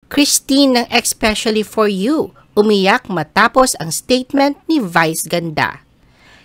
Christine ng Especially For You, umiyak matapos ang statement ni Vice Ganda.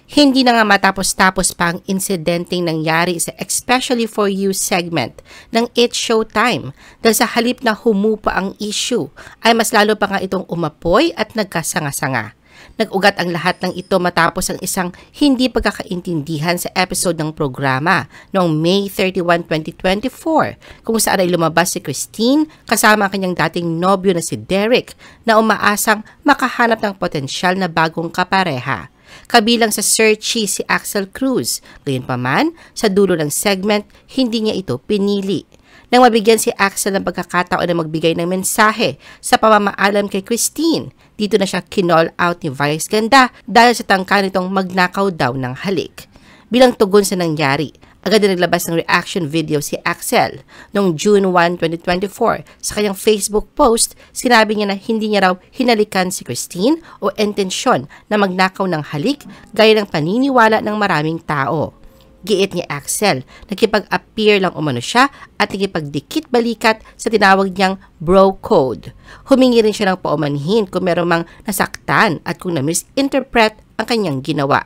Hindi na nga matapos-tapos pa ang insidenteng nangyari sa Especially For You segment ng It's Showtime dahil sa halip na humupa ang issue ay mas lalo pa nga itong umapoy at nagkasanga-sanga. Nag-ugat ang lahat ng ito matapos ang isang hindi pagkakaintindihan sa episode ng programa noong May 31, 2024 kung saan ay lumabas si Christine kasama ang kanyang dating nobyo na si Derek na umaasang makahanap ng potensyal na bagong kapareha. Kabilang sa searchee si Axel Cruz. Gayunpaman, sa dulo ng segment, hindi niya ito pinili. Nang mabigyan si Axel ng pagkakataon na magbigay ng mensahe sa pamamaalam kay Christine, dito na siya kinall out ni Vice Ganda dahil sa tangka nitong magnakaw daw ng halik. Bilang tugon sa nangyari, agad na naglabas ng reaction video si Axel. Noong June 1, 2024, sa kanyang Facebook post, sinabi niya na hindi niya raw hinalikan si Christine o intensyon na magnakaw ng halik gaya ng paniniwala ng maraming tao. Giit ni Axel, nakipag-appear lang umano siya at nakipagdikit balikat sa tinawag niyang bro code. Humingi rin siya ng paumanhin kung meron mang nasaktan at kung na-misinterpret ang kanyang ginawa.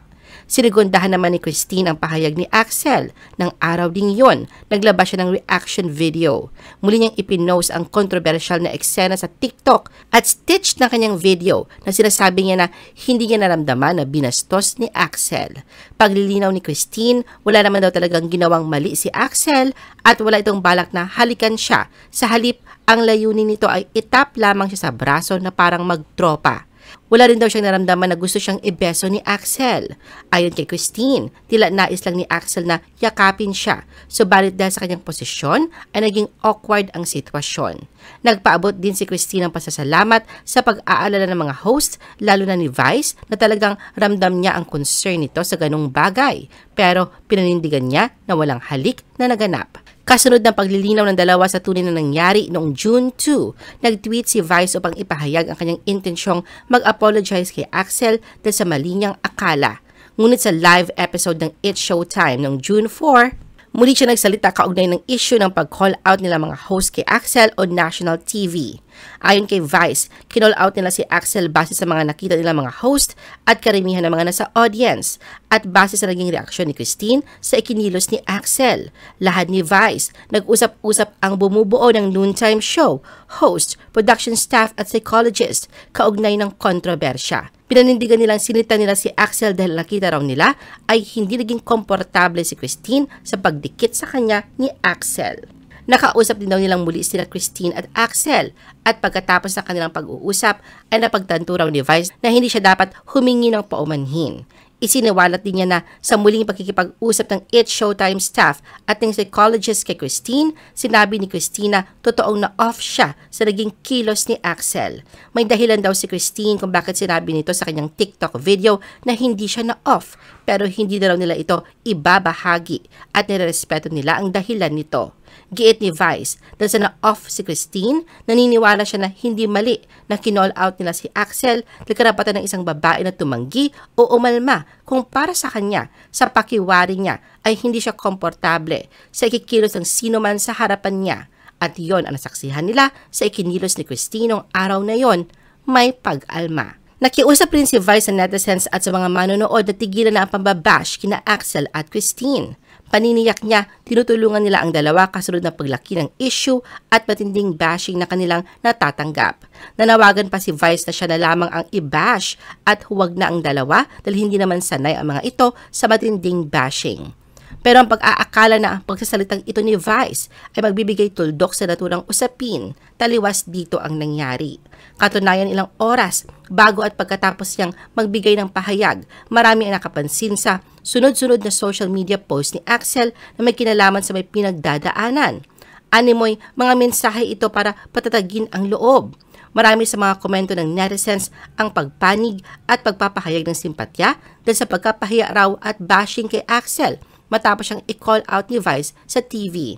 Sinigundahan naman ni Christine ang pahayag ni Axel. Nang araw ding yon, naglabas siya ng reaction video. Muli niyang ipinost ang kontrobersyal na eksena sa TikTok at stitched ng kanyang video na sinasabi niya na hindi niya naramdaman na binastos ni Axel. Paglilinaw ni Christine, wala naman daw talagang ginawang mali si Axel at wala itong balak na halikan siya. Sa halip, ang layunin nito ay itap lamang siya sa braso na parang magtropa. Wala rin daw siyang naramdaman na gusto siyang ibeso ni Axel. Ayon kay Christine, tila nais lang ni Axel na yakapin siya. Subalit dahil sa kanyang posisyon ay naging awkward ang sitwasyon. Nagpaabot din si Christine ng pasasalamat sa pag-aalala ng mga host, lalo na ni Vice, na talagang ramdam niya ang concern nito sa ganung bagay. Pero pinanindigan niya na walang halik na naganap. Kasunod ng paglilinaw ng dalawa sa tunay na nangyari noong June 2, nag-tweet si Vice upang ipahayag ang kanyang intensyong mag-apologize kay Axel dahil sa mali niyang akala. Ngunit sa live episode ng It's Showtime noong June 4, muli siya nagsalita kaugnay ng issue ng pag-call out nila mga host kay Axel on national TV. Ayon kay Vice, kinall out nila si Axel base sa mga nakita nila mga host at karamihan ng mga nasa audience at base sa naging reaksyon ni Christine sa ikinilos ni Axel. Lahat ni Vice, nag-usap-usap ang bumubuo ng noontime show, host, production staff at psychologist kaugnay ng kontrobersya. Pinanindigan nilang sinita nila si Axel dahil nakita raw nila ay hindi naging komportable si Christine sa pagdikit sa kanya ni Axel. Nakausap din daw nilang muli sila Christine at Axel at pagkatapos ng kanilang pag-uusap ay napagtanto raw ni Vice na hindi siya dapat humingi ng paumanhin. Isiniwalat din niya na sa muling pagkikipag-usap ng It's Showtime staff at ng psychologist kay Christine, sinabi ni Christina totoong na-off siya sa naging kilos ni Axel. May dahilan daw si Christine kung bakit sinabi nito sa kanyang TikTok video na hindi siya na-off, pero hindi na raw nila ito ibabahagi at nirerespeto nila ang dahilan nito. Giit ni Vice, dahil sa na-off si Christine, naniniwala siya na hindi mali na kinall out nila si Axel dahil karapatan ng isang babae na tumanggi o umalma kung para sa kanya, sa pakiwari niya ay hindi siya komportable sa ikikilos ng sino man sa harapan niya. At yon ang nasaksihan nila sa ikinilos ni Christine noong araw na yon, may pag-alma. Nakiusap rin si Vice sa netizens at sa mga manonood na tigilan na ang pambabash kina Axel at Christine. Paniniyak niya, tinutulungan nila ang dalawa kasunod ng paglaki ng issue at matinding bashing na kanilang natatanggap. Nanawagan pa si Vice na siya na lamang ang i-bash at huwag na ang dalawa dahil hindi naman sanay ang mga ito sa matinding bashing. Pero ang pag-aakala na ang pagsasalitang ito ni Vice ay magbibigay tuldok sa naturang usapin, taliwas dito ang nangyari. Katunayan ilang oras bago at pagkatapos niyang magbigay ng pahayag, marami ang nakapansin sa sunod-sunod na social media post ni Axel na may kinalaman sa may pinagdadaanan. Animoy, mga mensahe ito para patatagin ang loob. Marami sa mga komento ng netizens ang pagpanig at pagpapahayag ng simpatya dahil sa pagkapahiya raw at bashing kay Axel matapos siyang i-call out ni Vice sa TV.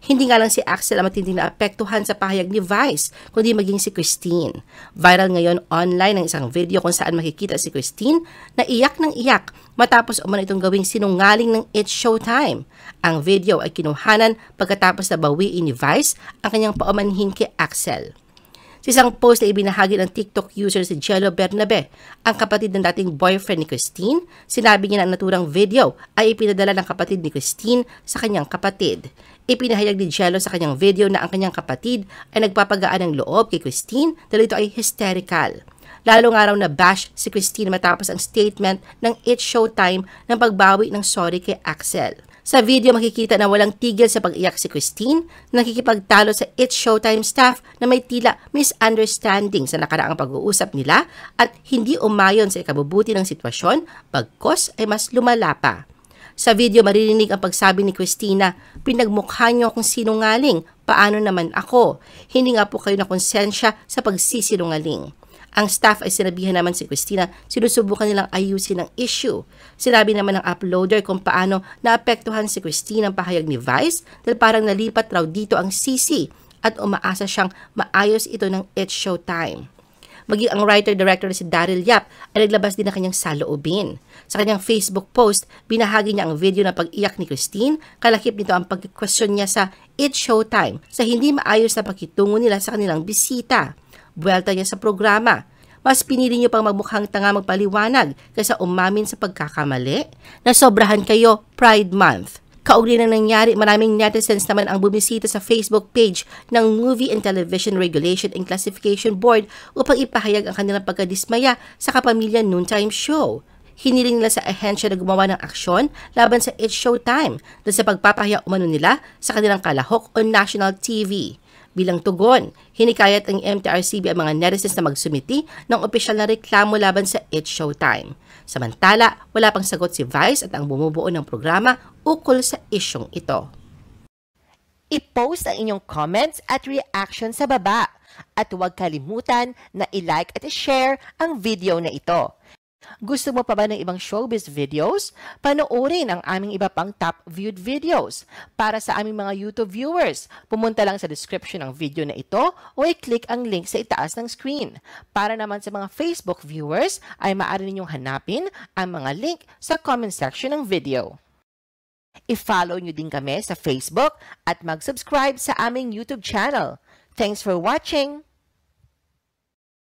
Hindi nga lang si Axel ang matinding naapektuhan sa pahayag ni Vice, kundi maging si Christine. Viral ngayon online ang isang video kung saan makikita si Christine na iyak ng iyak matapos umano itong gawing sinungaling ng It's Showtime. Ang video ay kinuhanan pagkatapos na bawiin ni Vice ang kanyang paumanhin kay Axel. Sa isang post na ibinahagi ng TikTok user si Jello Bernabe, ang kapatid ng dating boyfriend ni Christine, sinabi niya na ang naturang video ay ipinadala ng kapatid ni Christine sa kanyang kapatid. Ipinahayag ni Jello sa kanyang video na ang kanyang kapatid ay nagpapagaan ng loob kay Christine dahil ito ay hysterical. Lalo nga raw na bash si Christine matapos ang statement ng It's Showtime ng pagbawi ng sorry kay Axel. Sa video makikita na walang tigil sa pag-iyak si Christine na nakikipagtalo sa It's Showtime staff na may tila misunderstanding sa nakaraang pag-uusap nila at hindi umayon sa ikabubuti ng sitwasyon, bagkos ay mas lumala pa. Sa video maririnig ang pagsabi ni Christina, "Pinagmukha niyo akong sinungaling, paano naman ako? Hindi nga po kayo na konsensya sa pagsisinungaling." Ang staff ay sinabihan naman si Christina, sinusubukan nilang ayusin ang issue. Sinabi naman ng uploader kung paano naapektuhan si Christina ang pahayag ni Vice dahil parang nalipat raw dito ang CC at umaasa siyang maayos ito ng It's Showtime. Maging ang writer-director si Daryl Yap ay naglabas din ng kanyang saloobin. Sa kanyang Facebook post, binahagi niya ang video ng pag-iyak ni Christine, kalakip nito ang pag-question niya sa It's Showtime sa hindi maayos na pakitungo nila sa kanilang bisita. Buwelta niya sa programa. Mas pinili niyo pang magmukhang tanga magpaliwanag kaysa umamin sa pagkakamali? Nasobrahan kayo, Pride Month. Kaugnay na nangyari, maraming netizens naman ang bumisita sa Facebook page ng Movie and Television Regulation and Classification Board upang ipahayag ang kanilang pagkadismaya sa Kapamilya Noontime Show. Hiniling nila sa ahensya na gumawa ng aksyon laban sa It's Showtime dahil sa pagpapahiya umano nila sa kanilang kalahok on national TV. Bilang tugon, hinikayat ng MTRCB ang mga netizens na magsumiti ng opisyal na reklamo laban sa It's Showtime. Samantala, wala pang sagot si Vice at ang bumubuo ng programa ukol sa isyong ito. I-post ang inyong comments at reaction sa baba at huwag kalimutan na i-like at i-share ang video na ito. Gusto mo pa ba ng ibang showbiz videos? Panoorin ang aming iba pang top viewed videos. Para sa aming mga YouTube viewers, pumunta lang sa description ng video na ito o i-click ang link sa itaas ng screen. Para naman sa mga Facebook viewers, ay maaari ninyong hanapin ang mga link sa comment section ng video. I-follow nyo din kami sa Facebook at mag-subscribe sa aming YouTube channel. Thanks for watching!